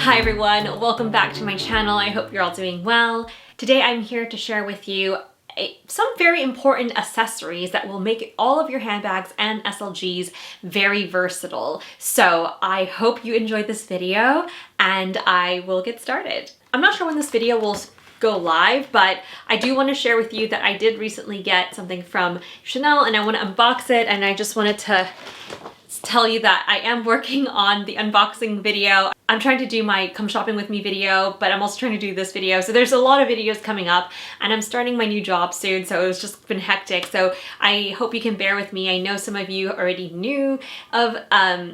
Hi everyone, welcome back to my channel. I hope you're all doing well. Today I'm here to share with you some very important accessories that will make all of your handbags and SLGs very versatile. So I hope you enjoyed this video and I will get started. I'm not sure when this video will go live, but I do want to share with you that I did recently get something from Chanel and I want to unbox it, and I just wanted to tell you that I am working on the unboxing video. I'm trying to do my come shopping with me video, but I'm also trying to do this video. So there's a lot of videos coming up and I'm starting my new job soon. So it's just been hectic. So I hope you can bear with me. I know some of you already knew of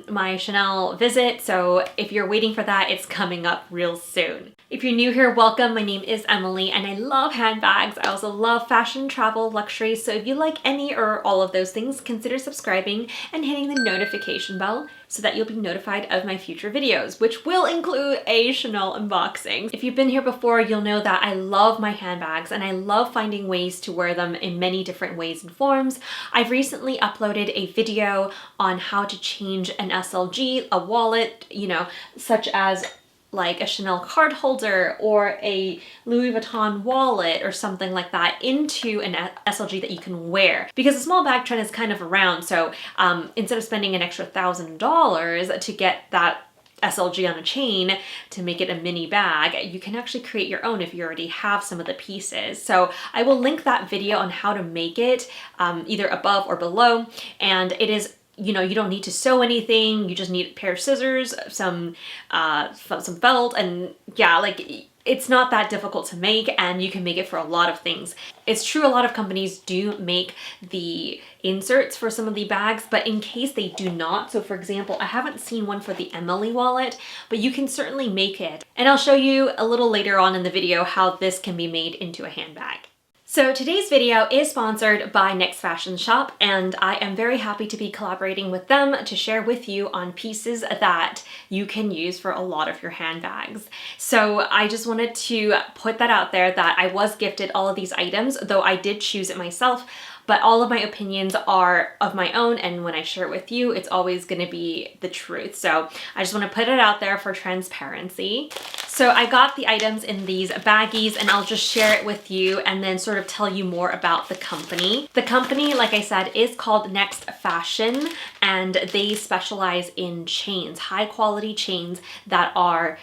my Chanel visit. So if you're waiting for that, it's coming up real soon. If you're new here, welcome. My name is Emily and I love handbags. I also love fashion, travel, luxury. So if you like any or all of those things, consider subscribing and hitting the notification bell so that you'll be notified of my future videos, which will include a Chanel unboxing. If you've been here before, you'll know that I love my handbags and I love finding ways to wear them in many different ways and forms. I've recently uploaded a video on how to change an SLG, a wallet, such as like a Chanel card holder or a Louis Vuitton wallet or something like that into an SLG that you can wear. Because the small bag trend is kind of around, so instead of spending an extra $1,000 to get that SLG on a chain to make it a mini bag, you can actually create your own if you already have some of the pieces. So I will link that video on how to make it either above or below, and it is, you don't need to sew anything. You just need a pair of scissors, some felt, and yeah, like it's not that difficult to make, and you can make it for a lot of things. It's true, a lot of companies do make the inserts for some of the bags, but in case they do not, so for example, I haven't seen one for the Emily wallet, but you can certainly make it. And I'll show you a little later on in the video how this can be made into a handbag. So today's video is sponsored by Next Fashion Shop, and I am very happy to be collaborating with them to share with you on pieces that you can use for a lot of your handbags. So I just wanted to put that out there that I was gifted all of these items, though I did choose it myself, but all of my opinions are of my own, and when I share it with you, it's always going to be the truth. So I just want to put it out there for transparency. So I got the items in these baggies and I'll just share it with you and then sort of tell you more about the company. The company, like I said, is called Next Fashion, and they specialize in chains, high quality chains that are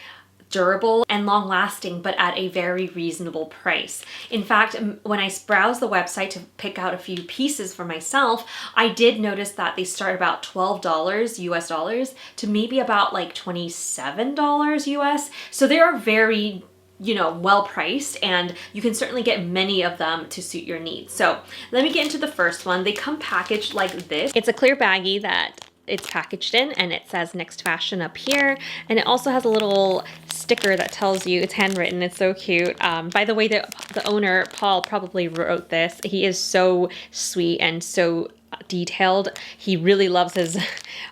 durable and long lasting, but at a very reasonable price. In fact, when I browsed the website to pick out a few pieces for myself, I did notice that they start about $12 US dollars to maybe about like $27 US. So they are very well priced, and you can certainly get many of them to suit your needs. So let me get into the first one. They come packaged like this. It's a clear baggie that it's packaged in, and it says Next Fashion up here, and it also has a little sticker that tells you it's handwritten. It's so cute. By the way, the owner, Paul, probably wrote this. He is so sweet and so detailed. He really loves his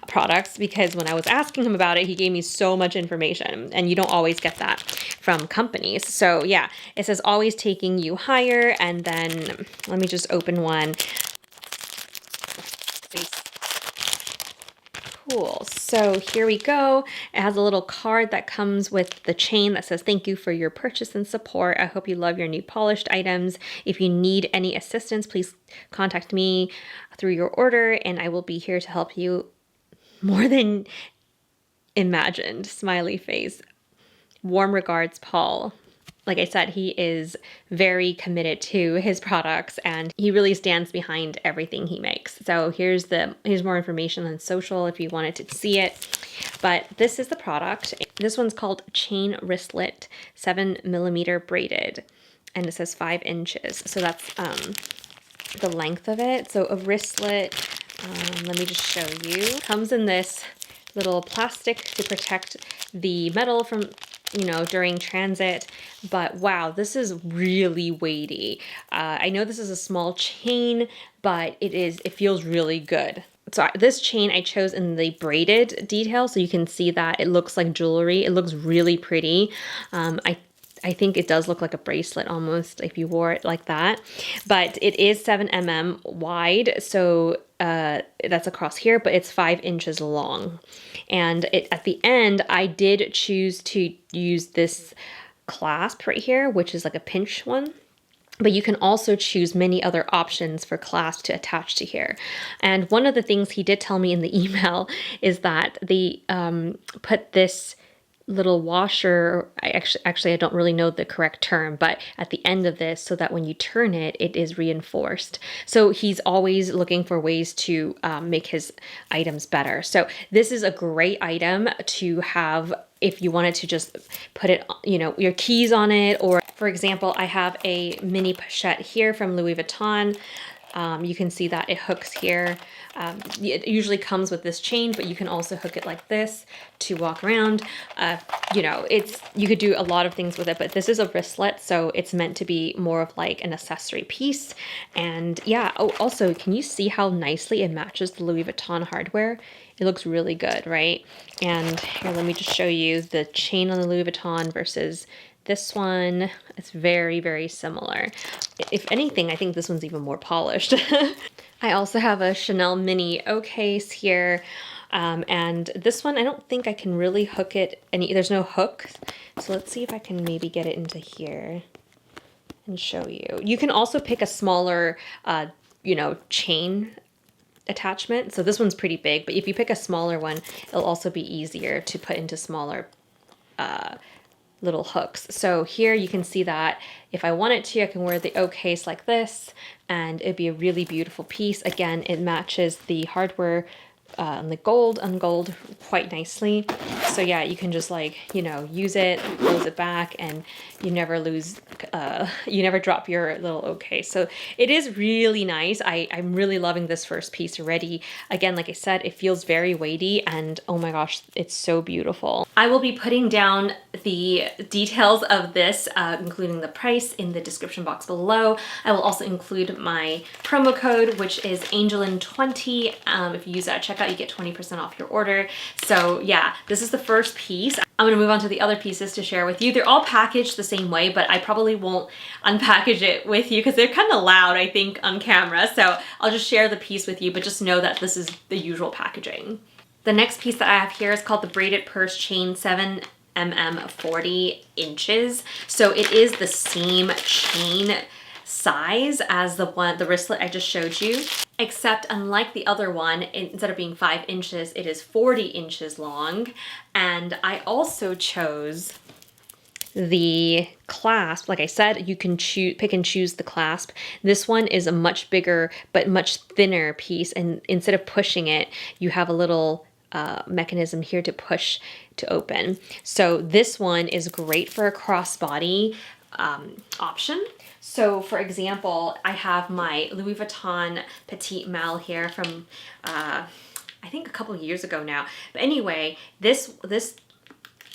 products, because when I was asking him about it, he gave me so much information, and you don't always get that from companies. So yeah, it says always taking you higher, and then let me just open one. Cool. So here we go. It has a little card that comes with the chain that says, "Thank you for your purchase and support. I hope you love your new polished items. If you need any assistance, please contact me through your order and I will be here to help you more than imagined." Smiley face. Warm regards, Paul. Like I said, he is very committed to his products and he really stands behind everything he makes. So here's more information on social if you wanted to see it. But this is the product. This one's called Chain Wristlet 7mm braided, and it says 5 inches. So that's the length of it. So a wristlet, let me just show you. Comes in this little plastic to protect the metal from during transit, but wow, this is really weighty. I know this is a small chain, but it feels really good. So this chain I chose in the braided detail, so you can see that it looks like jewelry. It looks really pretty. I I think it does look like a bracelet almost if you wore it like that. But it is 7 mm wide, so that's across here, but it's 5 inches long. And at the end, I did choose to use this clasp right here, which is like a pinch one. But you can also choose many other options for clasp to attach to here. And one of the things he did tell me in the email is that they put this little washer, actually I don't really know the correct term, but at the end of this, so that when you turn it, it is reinforced. So he's always looking for ways to make his items better. So this is a great item to have if you wanted to just put it, you know, your keys on it. Or for example, I have a mini pochette here from Louis Vuitton. You can see that it hooks here. It usually comes with this chain, but you can also hook it like this to walk around. You know, you could do a lot of things with it, but this is a wristlet, so it's meant to be more of like an accessory piece. And yeah, oh, also, can you see how nicely it matches the Louis Vuitton hardware? It looks really good, right? And here, let me just show you the chain on the Louis Vuitton versus this one. It's very, very similar. If anything, I think this one's even more polished. I also have a Chanel mini O case here. And this one, I don't think I can really hook it. There's no hook. So let's see if I can maybe get it into here and show you. You can also pick a smaller, you know, chain attachment. So this one's pretty big, but if you pick a smaller one, it'll also be easier to put into smaller little hooks. So here you can see that if I wanted to, I can wear the O case like this and it'd be a really beautiful piece. Again, it matches the hardware and the gold on gold quite nicely. So yeah, you can just like, you know, use it, close it back, and you never lose, you never drop your little O case. So it is really nice. I'm really loving this first piece already. Again, like I said, it feels very weighty and oh my gosh, it's so beautiful. I will be putting down the details of this, including the price, in the description box below. I will also include my promo code, which is angeleyn20. If you use that at checkout, you get 20% off your order. So yeah, this is the first piece. I'm gonna move on to the other pieces to share with you. They're all packaged the same way, but I probably won't unpackage it with you because they're kind of loud, I think, on camera. So I'll just share the piece with you, but just know that this is the usual packaging. The next piece that I have here is called the braided purse chain 7mm 40 inches. So it is the same chain size as the wristlet I just showed you, except unlike the other one, instead of being 5 inches, it is 40 inches long. And I also chose the clasp. Like I said, you can pick and choose the clasp. This one is a much bigger but much thinner piece, and instead of pushing it, you have a little mechanism here to push to open. So this one is great for a crossbody option. So for example, I have my Louis Vuitton Petite Malle here from I think a couple years ago now. But anyway, this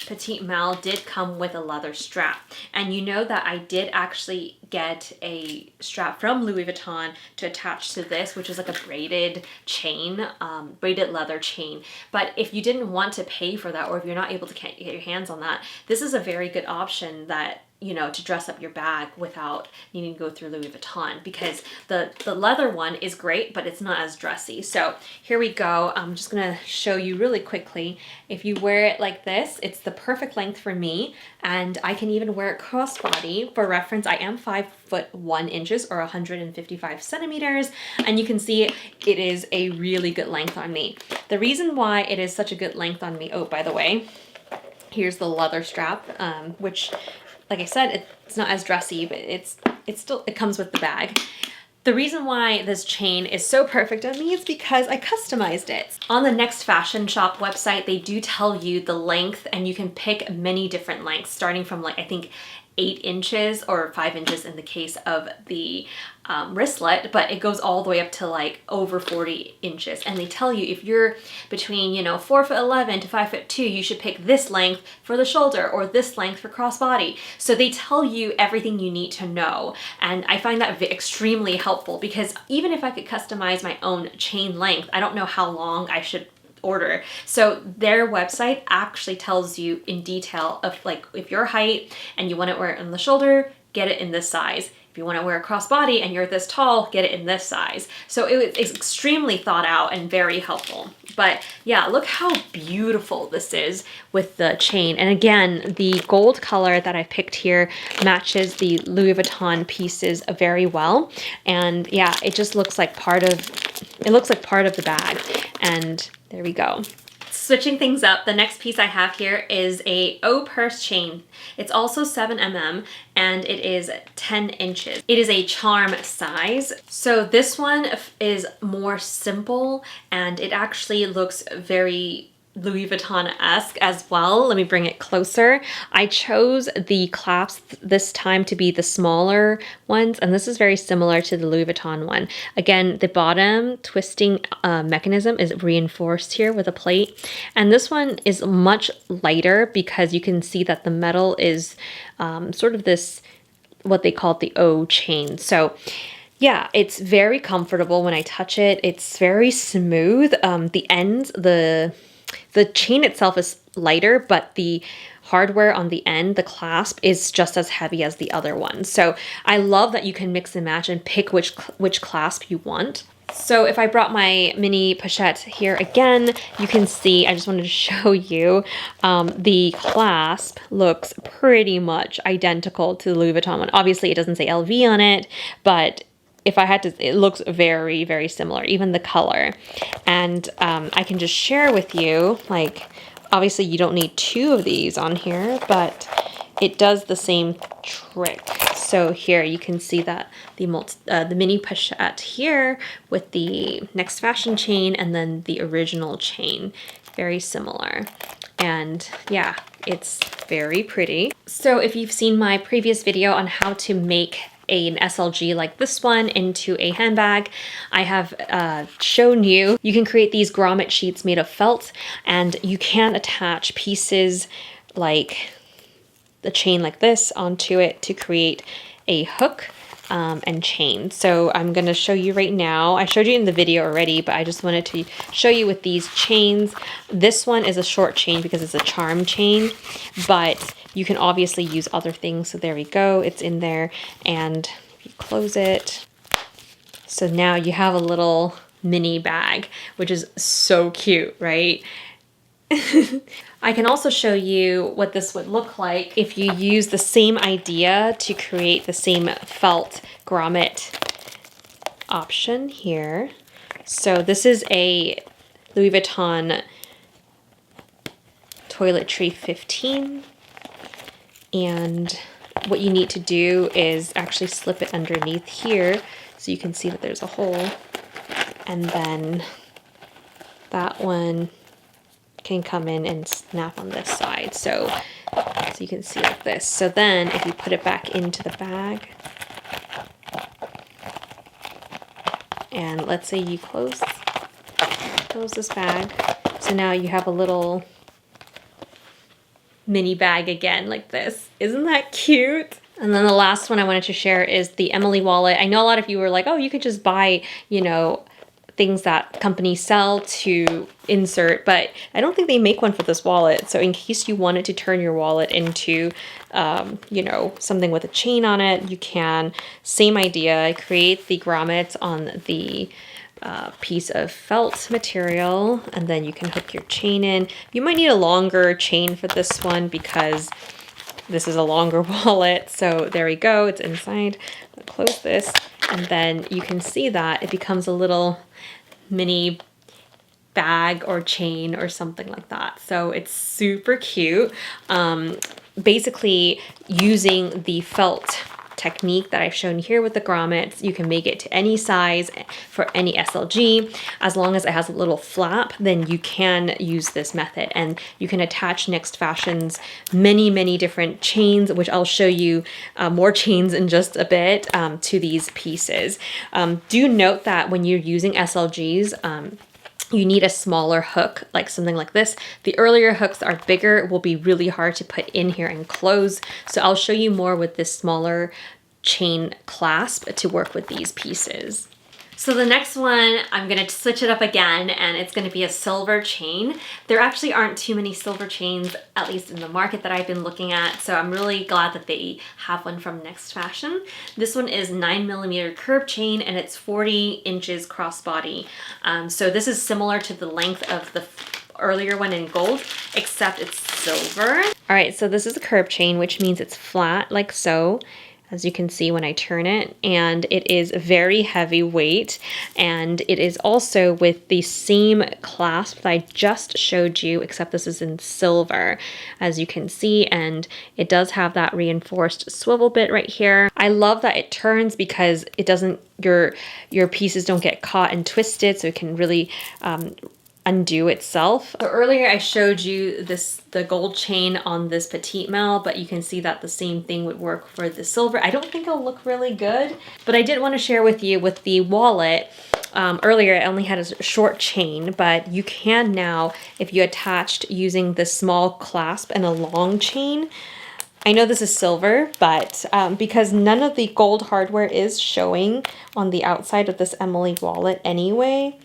Petite Malle did come with a leather strap, and you know that I did actually get a strap from Louis Vuitton to attach to this, which is like a braided chain, braided leather chain. But if you didn't want to pay for that, or if you're not able to get your hands on that, this is a very good option that, you know, to dress up your bag without needing to go through Louis Vuitton, because the leather one is great, but it's not as dressy. So here we go. I'm just gonna show you really quickly. If you wear it like this, it's the perfect length for me, and I can even wear it crossbody. For reference, I am 5'1" or 155 centimeters, and you can see it is a really good length on me. The reason why it is such a good length on me, oh, by the way, here's the leather strap, which, like I said, it's not as dressy, but it comes with the bag. The reason why this chain is so perfect on me is because I customized it. On the Next Fashion Shop website, they do tell you the length, and you can pick many different lengths, starting from like, I think 8 inches or 5 inches in the case of the wristlet, but it goes all the way up to like over 40 inches. And they tell you if you're between, you know, 4'11" to 5'2", you should pick this length for the shoulder or this length for crossbody. So they tell you everything you need to know. And I find that extremely helpful, because even if I could customize my own chain length, I don't know how long I should order. So their website actually tells you in detail of like if your height and you want to wear it on the shoulder, get it in this size. If you want to wear a crossbody and you're this tall, get it in this size. So it's extremely thought out and very helpful. But yeah, look how beautiful this is with the chain. And again, the gold color that I picked here matches the Louis Vuitton pieces very well. And yeah, it just looks like part of the bag. And there we go. Switching things up, the next piece I have here is a O purse chain. It's also 7mm and it is 10 inches. It is a charm size. So this one is more simple and it actually looks very Louis Vuitton-esque as well. Let me bring it closer. I chose the clasps this time to be the smaller ones, and this is very similar to the Louis Vuitton one. Again, the bottom twisting mechanism is reinforced here with a plate, and this one is much lighter because you can see that the metal is sort of this, what they call the O chain. So yeah, it's very comfortable when I touch it. It's very smooth. The ends, the chain itself is lighter, but the hardware on the end, the clasp, is just as heavy as the other one. So I love that you can mix and match and pick which clasp you want. So if I brought my mini pochette here again, you can see, I just wanted to show you, the clasp looks pretty much identical to the Louis Vuitton one. Obviously it doesn't say LV on it, but if I had to, it looks very, very similar, even the color. And I can just share with you, like, obviously you don't need two of these on here, but it does the same trick. So here you can see that the mini pochette here with the Next Fashion chain and then the original chain, very similar. And yeah, it's very pretty. So if you've seen my previous video on how to make an SLG like this one into a handbag, I have shown you can create these grommet sheets made of felt, and you can attach pieces like the chain like this onto it to create a hook and chain. So I'm going to show you right now. I showed you in the video already, but I just wanted to show you with these chains. This one is a short chain because it's a charm chain, but you can obviously use other things. So there we go. It's in there, and you close it. So now you have a little mini bag, which is so cute, right? I can also show you what this would look like if you use the same idea to create the same felt grommet option here. So this is a Louis Vuitton Toiletry 15. And what you need to do is actually slip it underneath here so you can see that there's a hole. And then that one can come in and snap on this side. So you can see like this. So then if you put it back into the bag, and let's say you close this bag. So now you have a little mini bag again like this. Isn't that cute? And then the last one I wanted to share is the Emily wallet. I know a lot of you were like, oh, you could just buy, you know, things that companies sell to insert, but I don't think they make one for this wallet. So in case you wanted to turn your wallet into, you know, something with a chain on it, you can. Same idea, create the grommets on the piece of felt material, and then you can hook your chain in. You might need a longer chain for this one because this is a longer wallet. So there we go, it's inside. I'll close this, and then you can see that it becomes a little mini bag or chain or something like that. So it's super cute. Basically using the felt technique that I've shown here with the grommets, you can make it to any size for any SLG. As long as it has a little flap, then you can use this method, and you can attach Next Fashion's many different chains, which I'll show you more chains in just a bit, to these pieces. Do note that when you're using SLGs, you need a smaller hook, like something like this. The earlier hooks are bigger, will be really hard to put in here and close. So I'll show you more with this smaller chain clasp to work with these pieces. So the next one, I'm gonna switch it up again, and it's gonna be a silver chain. There actually aren't too many silver chains, at least in the market that I've been looking at, so I'm really glad that they have one from Next Fashion. This one is 9mm curb chain, and it's 40 inches crossbody. So this is similar to the length of the earlier one in gold, except it's silver. All right, so this is a curb chain, which means it's flat like so, as you can see when I turn it, and it is very heavyweight, and it is also with the same clasp that I just showed you, except this is in silver, as you can see, and it does have that reinforced swivel bit right here. I love that it turns because it doesn't, your pieces don't get caught and twisted, so it can really undo itself. So earlier I showed you the gold chain on this petite maille, but you can see that the same thing would work for the silver. I don't think it'll look really good, but I did want to share with you with the wallet. Earlier I only had a short chain, but you can now, if you attached using the small clasp and a long chain. I know this is silver, but because none of the gold hardware is showing on the outside of this Emily wallet anyway.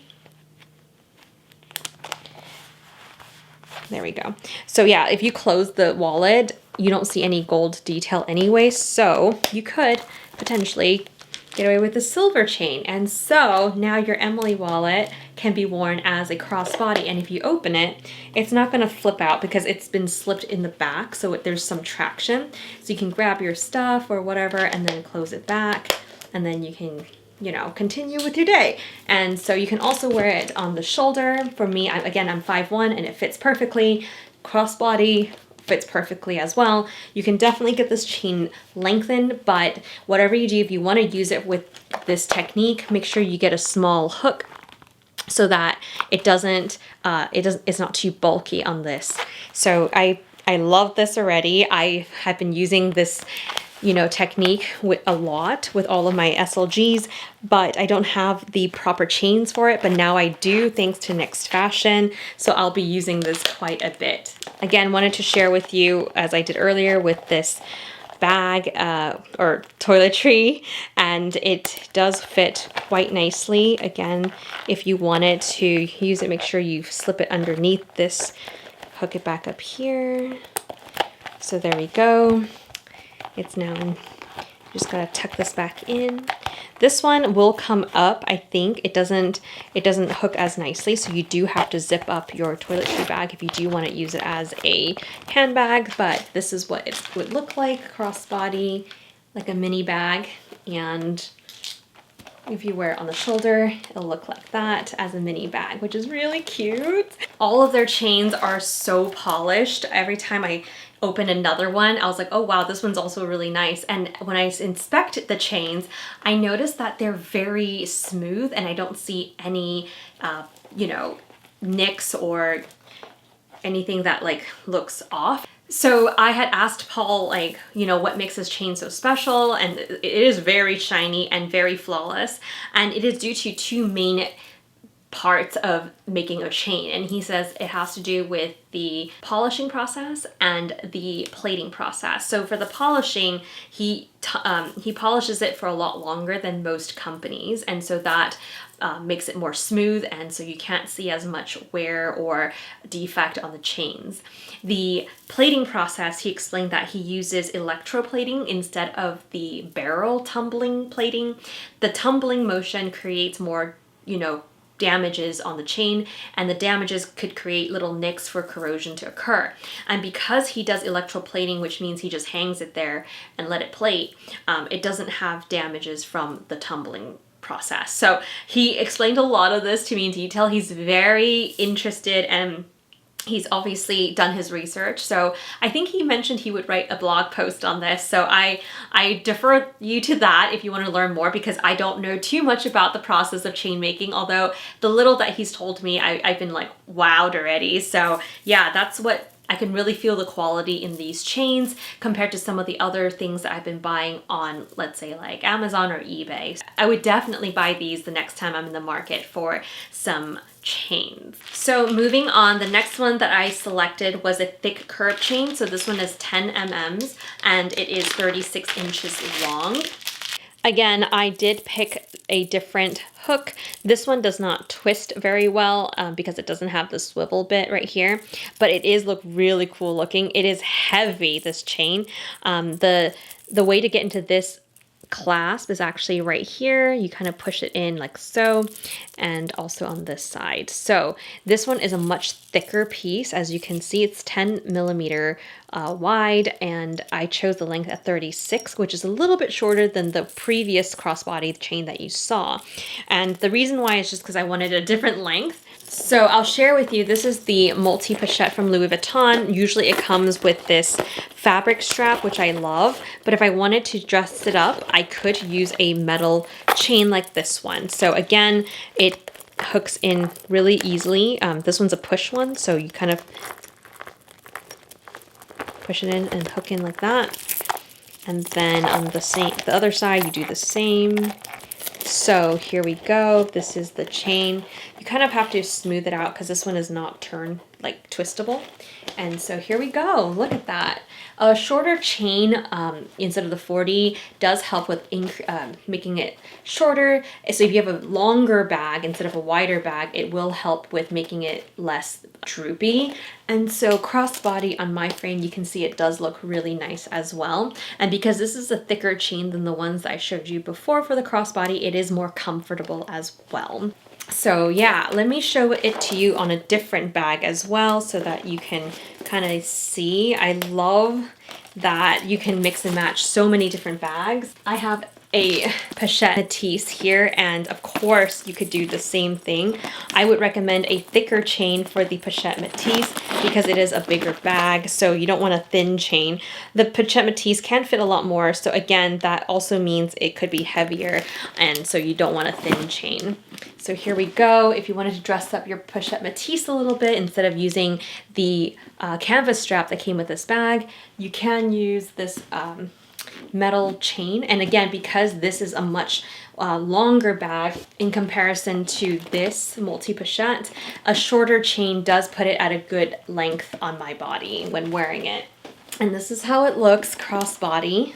There we go. So yeah, if you close the wallet, you don't see any gold detail anyway, so you could potentially get away with the silver chain. And so now your Emily wallet can be worn as a crossbody, and if you open it, it's not going to flip out because it's been slipped in the back, so there's some traction. So you can grab your stuff or whatever and then close it back, and then you can, you know, continue with your day. And so you can also wear it on the shoulder. For me, I'm 5'1", and it fits perfectly. Crossbody fits perfectly as well. You can definitely get this chain lengthened, but whatever you do, if you want to use it with this technique, make sure you get a small hook so that it's not too bulky on this. So I love this already. I have been using this, you know, technique with a lot with all of my SLGs, but I don't have the proper chains for it, but now I do, thanks to Next Fashion. So I'll be using this quite a bit. Again, wanted to share with you, as I did earlier, with this bag or toiletry, and it does fit quite nicely. Again, if you wanted to use it, make sure you slip it underneath this, hook it back up here. So there we go. It's now in. Just gotta tuck this back in. This one will come up, I think. It doesn't hook as nicely, so you do have to zip up your toiletry bag if you do want to use it as a handbag, but this is what it would look like, crossbody, like a mini bag, and if you wear it on the shoulder, it'll look like that as a mini bag, which is really cute. All of their chains are so polished. Every time I open another one, I was like, oh wow, this one's also really nice. And when I inspect the chains, I noticed that they're very smooth, and I don't see any, you know, nicks or anything that like looks off. So I had asked Paul, like, you know, what makes this chain so special, and it is very shiny and very flawless, and it is due to two main parts of making a chain, and he says it has to do with the polishing process and the plating process. So for the polishing, he polishes it for a lot longer than most companies, and so that makes it more smooth, and so you can't see as much wear or defect on the chains. The plating process, he explained that he uses electroplating instead of the barrel tumbling plating. The tumbling motion creates more, you know, damages on the chain, and the damages could create little nicks for corrosion to occur. And because he does electroplating, which means he just hangs it there and let it plate, it doesn't have damages from the tumbling process. So he explained a lot of this to me in detail. He's very interested, and he's obviously done his research. So I think he mentioned he would write a blog post on this. So I defer you to that if you want to learn more, because I don't know too much about the process of chain making, although the little that he's told me, I've been like wowed already. So yeah, that's what I can really feel, the quality in these chains compared to some of the other things that I've been buying on, let's say, like Amazon or eBay. I would definitely buy these the next time I'm in the market for some chains. So moving on, the next one that I selected was a thick curb chain. So this one is 10 mm and it is 36 inches long. Again, I did pick a different hook. This one does not twist very well because it doesn't have the swivel bit right here, but it is look really cool looking. It is heavy, this chain. The way to get into this clasp is actually right here. You kind of push it in like so, and also on this side. So this one is a much thicker piece. As you can see, it's 10 millimeter wide, and I chose the length at 36, which is a little bit shorter than the previous crossbody chain that you saw. And the reason why is just because I wanted a different length. So I'll share with you, this is the multi-pochette from Louis Vuitton. Usually it comes with this fabric strap, which I love, but if I wanted to dress it up, I could use a metal chain like this one. So again, it hooks in really easily. This one's a push one, so you kind of push it in and hook in like that. And then on the other side, you do the same. So here we go. This is the chain. You kind of have to smooth it out because this one is not like twistable. And so here we go. Look at that. A shorter chain instead of the 40 does help with making it shorter. So if you have a longer bag instead of a wider bag, it will help with making it less droopy. And so crossbody on my frame, you can see it does look really nice as well. And because this is a thicker chain than the ones that I showed you before for the crossbody, it is more comfortable as well. So yeah, let me show it to you on a different bag as well so that you can kind of see. I love that you can mix and match so many different bags. I have a pochette Matisse here, and of course you could do the same thing. I would recommend a thicker chain for the pochette Matisse because it is a bigger bag, so you don't want a thin chain. The pochette Matisse can fit a lot more, so again, that also means it could be heavier, and so you don't want a thin chain. So here we go. If you wanted to dress up your pochette Matisse a little bit, instead of using the canvas strap that came with this bag, you can use this metal chain. And again, because this is a much longer bag in comparison to this multi-pochette, a shorter chain does put it at a good length on my body when wearing it. And this is how it looks crossbody.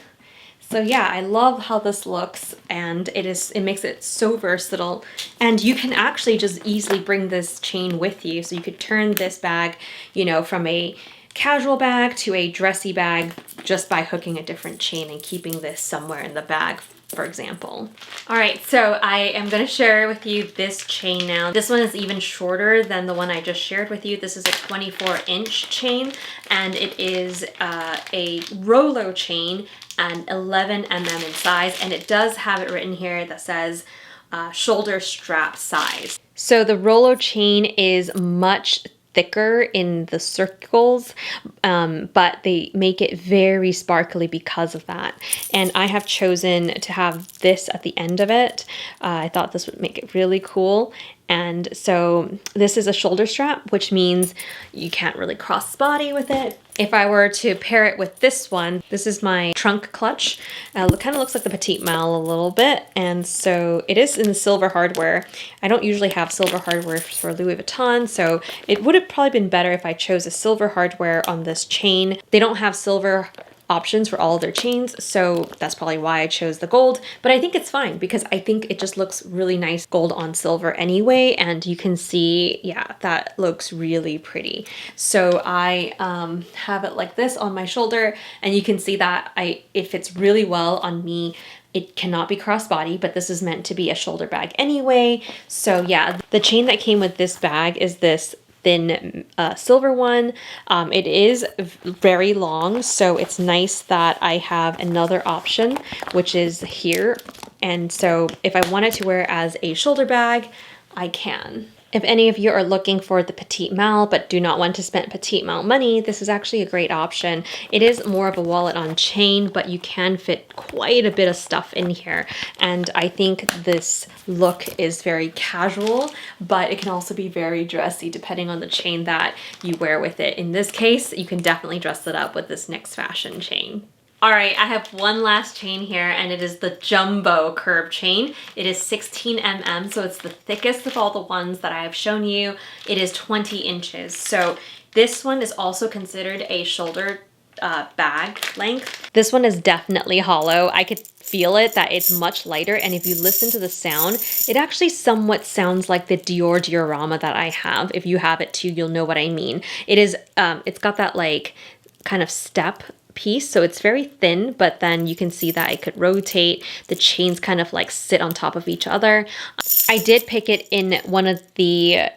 So yeah, I love how this looks, and it makes it so versatile. And you can actually just easily bring this chain with you. So you could turn this bag, you know, from a casual bag to a dressy bag just by hooking a different chain and keeping this somewhere in the bag, for example. All right, so I am gonna share with you this chain now. This one is even shorter than the one I just shared with you. This is a 24-inch chain, and it is a Rolo chain and 11 mm in size, and it does have it written here that says shoulder strap size. So the Rolo chain is much thicker in the circles, but they make it very sparkly because of that. And I have chosen to have this at the end of it. I thought this would make it really cool. And so this is a shoulder strap, which means you can't really cross body with it. If I were to pair it with this one, this is my trunk clutch. It kind of looks like the Petite Mal a little bit. And so it is in the silver hardware. I don't usually have silver hardware for Louis Vuitton, so it would have probably been better if I chose a silver hardware on this chain. They don't have silver options for all of their chains, so that's probably why I chose the gold, but I think it's fine because I think it just looks really nice gold on silver anyway, and you can see, yeah, that looks really pretty. So I have it like this on my shoulder, and you can see that it fits really well on me. It cannot be crossbody, but this is meant to be a shoulder bag anyway. So yeah, the chain that came with this bag is this thin silver one. It is very long, so it's nice that I have another option, which is here. And so if I wanted to wear it as a shoulder bag, I can. If any of you are looking for the Petite Mal but do not want to spend Petite Mal money, this is actually a great option. It is more of a wallet on chain, but you can fit quite a bit of stuff in here. And I think this look is very casual, but it can also be very dressy depending on the chain that you wear with it. In this case, you can definitely dress it up with this NYX fashion chain. All right, I have one last chain here, and it is the Jumbo Curb chain. It is 16 mm, so it's the thickest of all the ones that I have shown you. It is 20 inches. So this one is also considered a shoulder bag length. This one is definitely hollow. I could feel it, that it's much lighter, and if you listen to the sound, it actually somewhat sounds like the Dior diorama that I have. If you have it too, you'll know what I mean. It is, it's got that like kind of step piece, so it's very thin, but then you can see that it could rotate. The chains kind of like sit on top of each other. I did pick it in one of the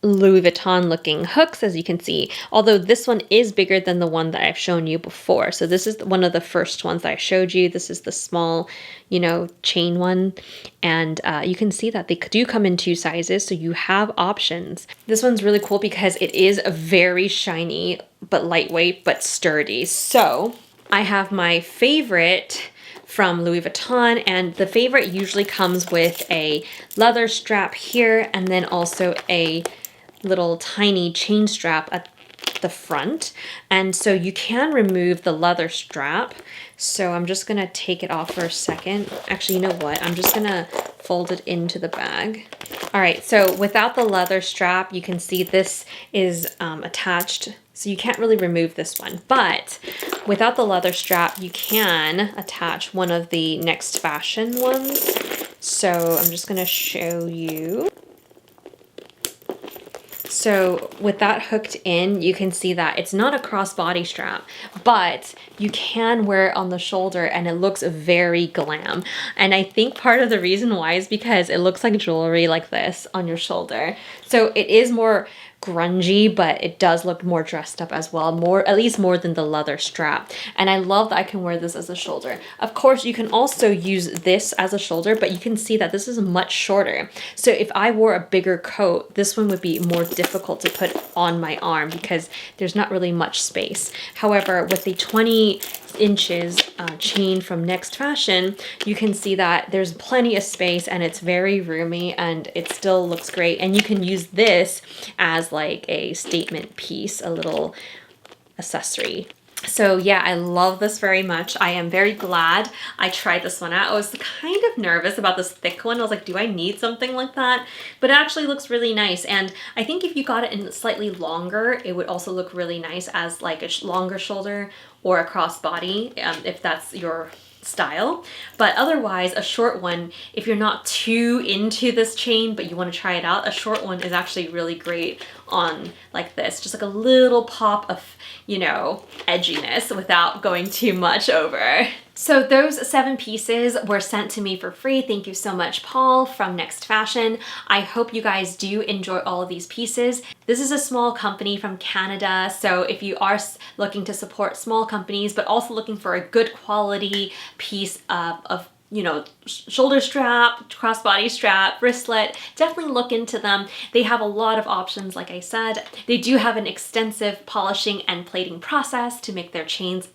Louis Vuitton looking hooks, as you can see, although this one is bigger than the one that I've shown you before. So this is one of the first ones that I showed you. This is the small, you know, chain one, and you can see that they do come in 2 sizes, so you have options. This one's really cool because it is a very shiny but lightweight but sturdy. So I have my favorite from Louis Vuitton, and the favorite usually comes with a leather strap here and then also a little tiny chain strap at the front, and so you can remove the leather strap. So I'm just gonna take it off for a second. Actually, you know what? I'm just gonna fold it into the bag. All right, so without the leather strap, you can see this is attached, so you can't really remove this one. But without the leather strap, you can attach one of the Next Fashion ones. So I'm just gonna show you. So with that hooked in, you can see that it's not a crossbody strap, but you can wear it on the shoulder and it looks very glam. And I think part of the reason why is because it looks like jewelry like this on your shoulder. So it is more grungy, but it does look more dressed up as well, more, at least more than the leather strap. And I love that I can wear this as a shoulder. Of course, you can also use this as a shoulder, but you can see that this is much shorter. So if I wore a bigger coat, this one would be more difficult to put on my arm because there's not really much space. However, with the 20 inches chain from Next Fashion, you can see that there's plenty of space and it's very roomy and it still looks great. And you can use this as like a statement piece, a little accessory. So yeah, I love this very much. I am very glad I tried this one out. I was kind of nervous about this thick one. I was like, do I need something like that? But it actually looks really nice. And I think if you got it in slightly longer, it would also look really nice as like a longer shoulder or a crossbody, if that's your style. But otherwise, a short one, if you're not too into this chain but you want to try it out, a short one is actually really great on like this, just like a little pop of, you know, edginess without going too much over. So those 7 pieces were sent to me for free. Thank you so much, Paul from Next Fashion. I hope you guys do enjoy all of these pieces. This is a small company from Canada, so if you are looking to support small companies but also looking for a good quality piece of you know, shoulder strap, crossbody strap, wristlet, definitely look into them. They have a lot of options, like I said. They do have an extensive polishing and plating process to make their chains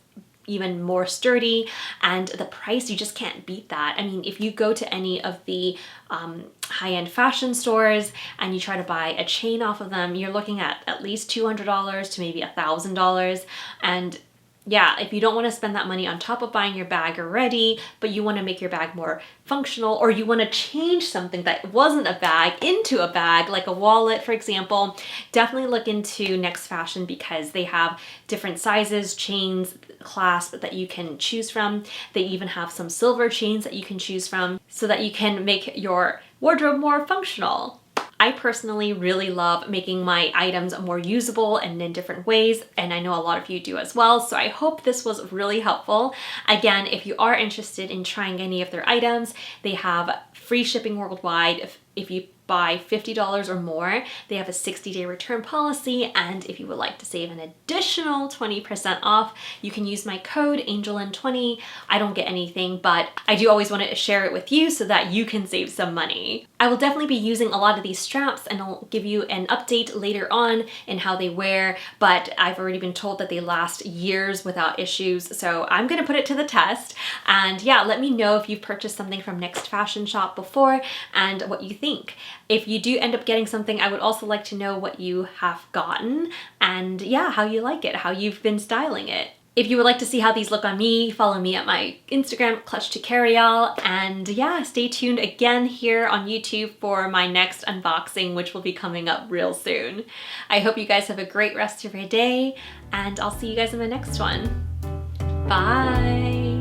even more sturdy, and the price, you just can't beat that. I mean, if you go to any of the high-end fashion stores and you try to buy a chain off of them, you're looking at least $200 to maybe $1,000. And yeah, if you don't want to spend that money on top of buying your bag already, but you want to make your bag more functional, or you want to change something that wasn't a bag into a bag, like a wallet, for example, definitely look into Next Fashion because they have different sizes, chains, clasps that you can choose from. They even have some silver chains that you can choose from so that you can make your wardrobe more functional. I personally really love making my items more usable and in different ways, and I know a lot of you do as well, so I hope this was really helpful. Again, if you are interested in trying any of their items, they have free shipping worldwide. If you buy $50 or more, they have a 60-day return policy, and if you would like to save an additional 20% off, you can use my code angeleyn20. I don't get anything, but I do always want to share it with you so that you can save some money. I will definitely be using a lot of these straps, and I'll give you an update later on in how they wear, but I've already been told that they last years without issues, so I'm gonna put it to the test. And yeah, let me know if you've purchased something from Next Fashion Shop before and what you think. If you do end up getting something, I would also like to know what you have gotten and yeah, how you like it, how you've been styling it. If you would like to see how these look on me, follow me at my Instagram, Clutch to Carry All. And yeah, stay tuned again here on YouTube for my next unboxing, which will be coming up real soon. I hope you guys have a great rest of your day, and I'll see you guys in the next one. Bye.